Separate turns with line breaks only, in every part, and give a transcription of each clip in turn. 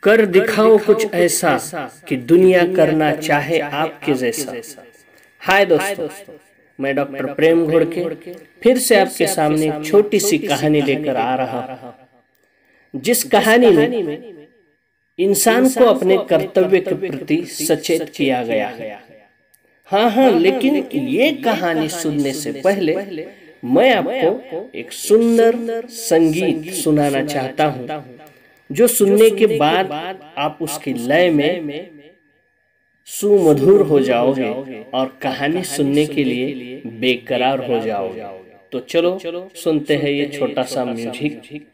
कर दिखाओ कुछ ऐसा कि दुनिया करना चाहे आपके जैसा। हाय दोस्तों, मैं डॉक्टर प्रेम घोड़के फिर से आपके सामने एक छोटी सी कहानी लेकर आ रहा हूं, जिस कहानी में इंसान को अपने कर्तव्य के प्रति सचेत किया गया है। हाँ, लेकिन ये कहानी सुनने से पहले मैं आपको एक सुंदर संगीत सुनाना चाहता हूँ, जो सुनने के बाद आप उसकी लय में सुमधुर हो जाओगे और कहानी सुनने के लिए बेकरार हो जाओगे। तो चलो सुनते हैं ये छोटा सा म्यूजिक।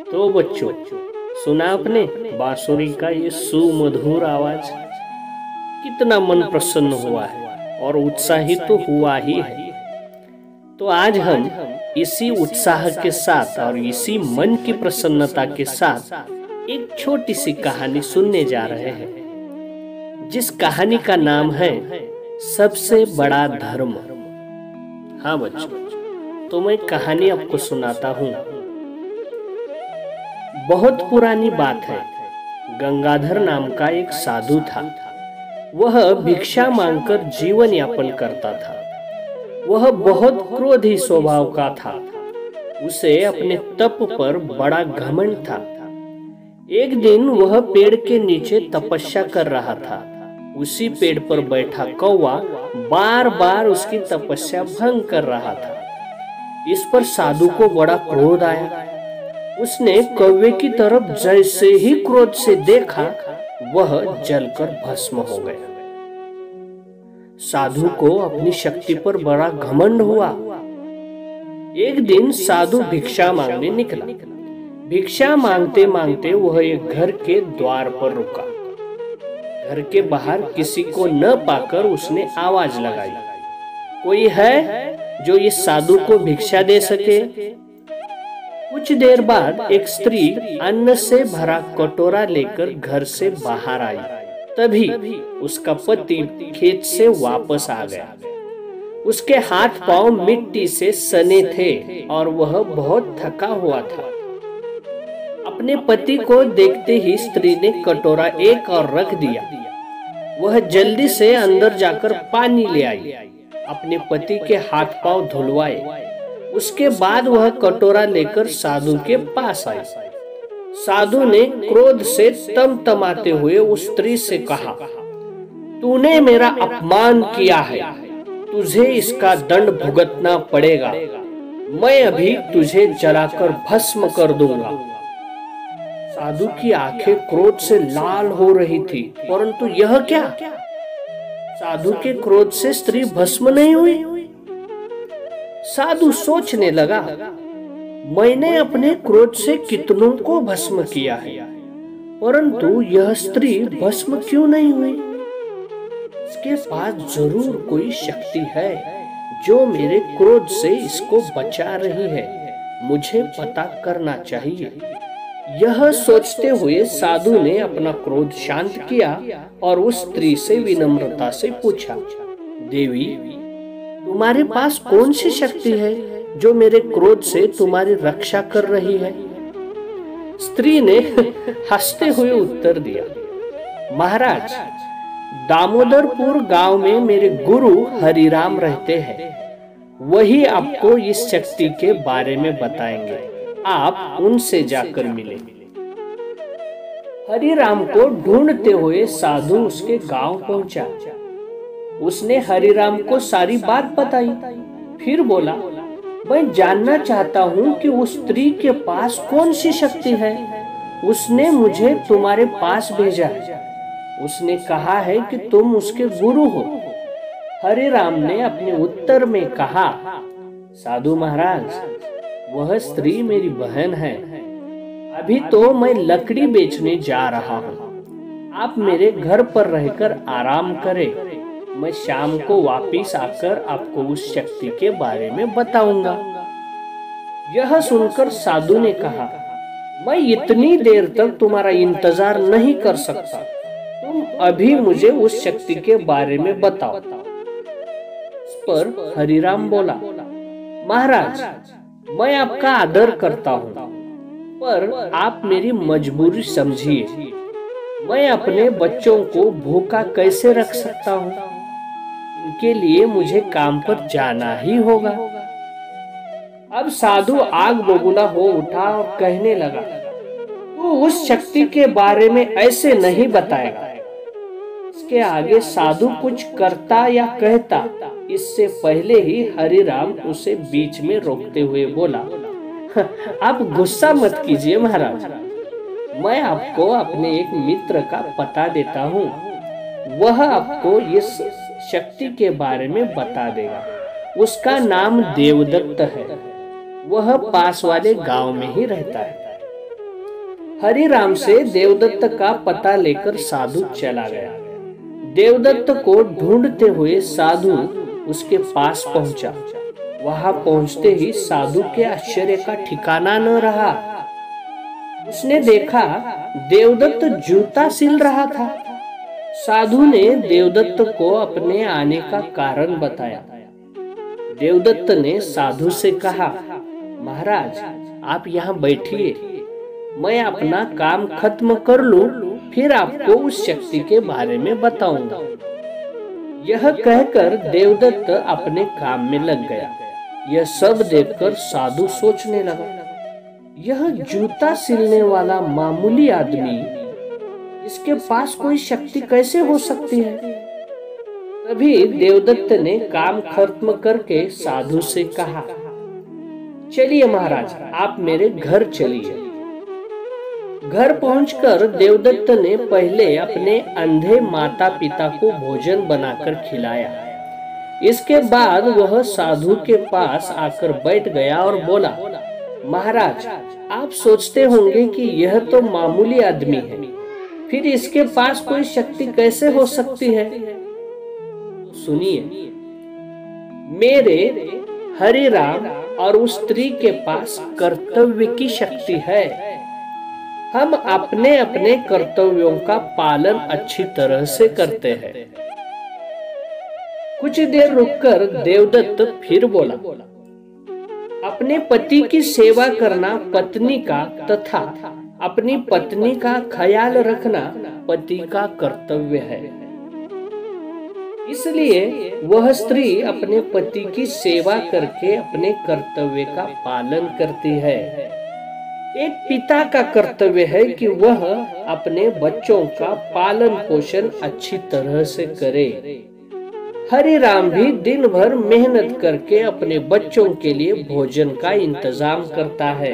तो बच्चों, सुना आपने बांसुरी का ये सुमधुर आवाज? कितना मन प्रसन्न हुआ है और उत्साहित तो हुआ ही है। तो आज हम इसी उत्साह के साथ और इसी मन की प्रसन्नता के साथ एक छोटी सी कहानी सुनने जा रहे हैं, जिस कहानी का नाम है सबसे बड़ा धर्म। हाँ बच्चों, तो मैं कहानी आपको सुनाता हूँ। बहुत पुरानी बात है। गंगाधर नाम का एक साधु था। वह भिक्षा मांगकर जीवन यापन करता था। वह बहुत क्रोधी स्वभाव का था। उसे अपने तप पर बड़ा घमंड था। एक दिन वह पेड़ के नीचे तपस्या कर रहा था। उसी पेड़ पर बैठा कौवा बार बार उसकी तपस्या भंग कर रहा था। इस पर साधु को बड़ा क्रोध आया। उसने कौवे की तरफ जैसे ही क्रोध से देखा, वह जलकर भस्म हो गया। साधु को अपनी शक्ति पर बड़ा घमंड हुआ। एक दिन साधु भिक्षा मांगने निकला। भिक्षा मांगते मांगते वह एक घर के द्वार पर रुका। घर के बाहर किसी को न पाकर उसने आवाज लगाई, कोई है जो इस साधु को भिक्षा दे सके? कुछ देर बाद एक स्त्री अन्न से भरा कटोरा लेकर घर से बाहर आई। तभी उसका पति खेत से वापस आ गया। उसके हाथ पांव मिट्टी से सने थे और वह बहुत थका हुआ था। अपने पति को देखते ही स्त्री ने कटोरा एक और रख दिया। वह जल्दी से अंदर जाकर पानी ले आई, अपने पति के हाथ पांव धुलवाए। उसके बाद वह कटोरा लेकर साधु के पास आई। साधु ने क्रोध से तमतमाते हुए उस स्त्री से कहा, तूने मेरा अपमान किया है। तुझे इसका दंड भुगतना पड़ेगा। मैं अभी तुझे जलाकर भस्म कर दूंगा। साधु की आंखें क्रोध से लाल हो रही थी, परंतु यह क्या? साधु के क्रोध से स्त्री भस्म नहीं हुई। साधु सोचने लगा, मैंने अपने क्रोध से कितनों को भस्म किया है, परंतु यह स्त्री भस्म क्यों नहीं हुई? इसके पास जरूर कोई शक्ति है जो मेरे क्रोध से इसको बचा रही है। मुझे पता करना चाहिए। यह सोचते हुए साधु ने अपना क्रोध शांत किया और उस स्त्री से विनम्रता से पूछा, देवी, तुम्हारे पास कौन सी शक्ति है जो मेरे क्रोध से तुम्हारी रक्षा कर रही है? स्त्री ने हंसते हुए उत्तर दिया, महाराज, दामोदरपुर गांव में मेरे गुरु हरिराम रहते हैं। वही आपको इस शक्ति के बारे में बताएंगे। आप उनसे जाकर मिले। हरिराम को ढूंढते हुए साधु उसके गांव पहुंचा। उसने हरिराम को सारी बात बताई। फिर बोला, मैं जानना चाहता हूँ कि उस स्त्री के पास कौन सी शक्ति है। उसने मुझे तुम्हारे पास भेजा। उसने कहा है कि तुम उसके गुरु हो। हरिराम ने अपने उत्तर में कहा, साधु महाराज, वह स्त्री मेरी बहन है। अभी तो मैं लकड़ी बेचने जा रहा हूँ। आप मेरे घर पर रहकर आराम करें। मैं शाम को वापिस आकर आपको उस शक्ति के बारे में बताऊंगा। यह सुनकर साधु ने कहा, मैं इतनी देर तक तुम्हारा इंतजार नहीं कर सकता। तुम अभी मुझे उस शक्ति के बारे में बताओ। इस पर हरिराम बोला, महाराज, मैं आपका आदर करता हूँ, पर आप मेरी मजबूरी समझिए। मैं अपने बच्चों को भूखा कैसे रख सकता हूँ? इनके लिए मुझे काम पर जाना ही होगा। अब साधु आग बबूला हो उठा और कहने लगा, तू उस शक्ति के बारे में ऐसे नहीं बताएगा। इसके आगे साधु कुछ करता या कहता, इससे पहले ही हरिराम उसे बीच में रोकते हुए बोला, आप गुस्सा मत कीजिए महाराज। मैं आपको अपने एक मित्र का पता देता हूँ। वह आपको इस शक्ति के बारे में बता देगा। उसका नाम देवदत्त है। वह पास वाले गांव में ही रहता है। हरिराम से देवदत्त का पता लेकर साधु चला गया। देवदत्त को ढूंढते हुए साधु उसके पास पहुंचा। वहां पहुंचते ही साधु के आश्चर्य का ठिकाना न रहा। उसने देखा देवदत्त जूता सिल रहा था। साधु ने देवदत्त को अपने आने का कारण बताया। देवदत्त ने साधु से कहा, महाराज, आप यहाँ बैठिए। मैं अपना काम खत्म कर लूं, फिर आपको उस शक्ति के बारे में बताऊंगा। यह कहकर देवदत्त अपने काम में लग गया। यह सब देखकर साधु सोचने लगा, यह जूता सिलने वाला मामूली आदमी, इसके पास कोई शक्ति कैसे हो सकती है? तभी देवदत्त ने काम खत्म करके साधु से कहा, चलिए महाराज, आप मेरे घर चलिए। घर पहुंचकर देवदत्त ने पहले अपने अंधे माता पिता को भोजन बनाकर खिलाया। इसके बाद वह साधु के पास आकर बैठ गया और बोला, महाराज, आप सोचते होंगे कि यह तो मामूली आदमी है, फिर इसके पास कोई शक्ति कैसे हो सकती है? सुनिए, मेरे हरिराम और उस स्त्री के पास कर्तव्य की शक्ति है। हम अपने अपने कर्तव्यों का पालन अच्छी तरह से करते हैं। कुछ देर रुककर देवदत्त फिर बोला, अपने पति की सेवा करना पत्नी का तथा अपनी पत्नी का ख्याल रखना पति का कर्तव्य है। इसलिए वह स्त्री अपने पति की सेवा करके अपने कर्तव्य का पालन करती है। एक पिता का कर्तव्य है कि वह अपने बच्चों का पालन पोषण अच्छी तरह से करे। हरि राम भी दिन भर मेहनत करके अपने बच्चों के लिए भोजन का इंतजाम करता है।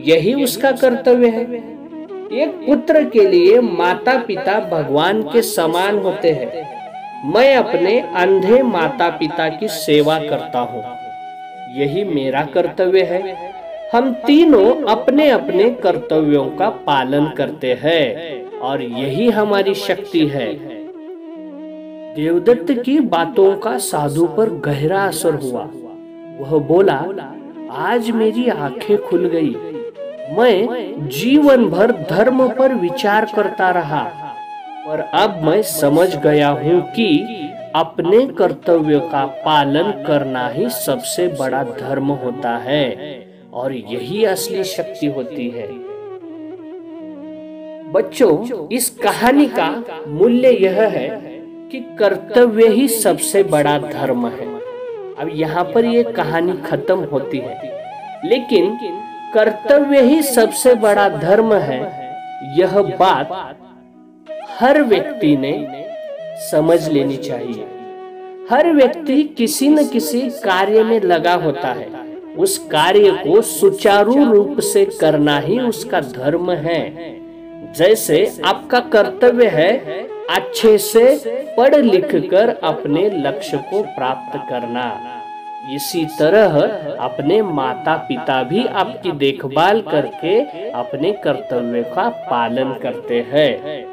यही उसका कर्तव्य है। एक पुत्र के लिए माता पिता भगवान के समान होते हैं। मैं अपने अंधे माता पिता की सेवा करता हूँ। यही मेरा कर्तव्य है। हम तीनों अपने अपने कर्तव्यों का पालन करते हैं और यही हमारी शक्ति है। देवदत्त की बातों का साधु पर गहरा असर हुआ। वह बोला, आज मेरी आंखें खुल गई। मैं जीवन भर धर्म पर विचार करता रहा, पर अब मैं समझ गया हूँ कि अपने कर्तव्य का पालन करना ही सबसे बड़ा धर्म होता है और यही असली शक्ति होती है। बच्चों, इस कहानी का मूल्य यह है कि कर्तव्य ही सबसे बड़ा धर्म है। अब यहाँ पर ये कहानी खत्म होती है, लेकिन कर्तव्य ही सबसे बड़ा धर्म है, यह बात हर व्यक्ति ने समझ लेनी चाहिए। हर व्यक्ति किसी न किसी कार्य में लगा होता है। उस कार्य को सुचारू रूप से करना ही उसका धर्म है। जैसे आपका कर्तव्य है अच्छे से पढ़ लिख कर अपने लक्ष्य को प्राप्त करना, इसी तरह अपने माता पिता भी आपकी देखभाल करके अपने कर्तव्य का पालन करते हैं।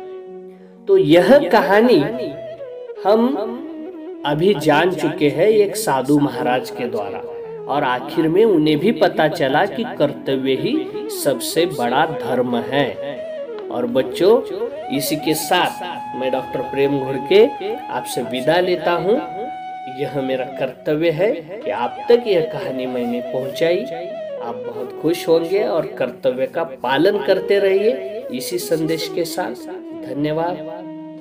तो यह कहानी हम अभी जान चुके हैं एक साधु महाराज के द्वारा, और आखिर में उन्हें भी पता चला कि कर्तव्य ही सबसे बड़ा धर्म है। और बच्चों, इसी के साथ मैं डॉक्टर प्रेम घुड़के आपसे विदा लेता हूँ। यह मेरा कर्तव्य है कि आप तक यह कहानी मैंने पहुंचाई। आप बहुत खुश होंगे और कर्तव्य का पालन करते रहिए। इसी संदेश के साथ धन्यवाद।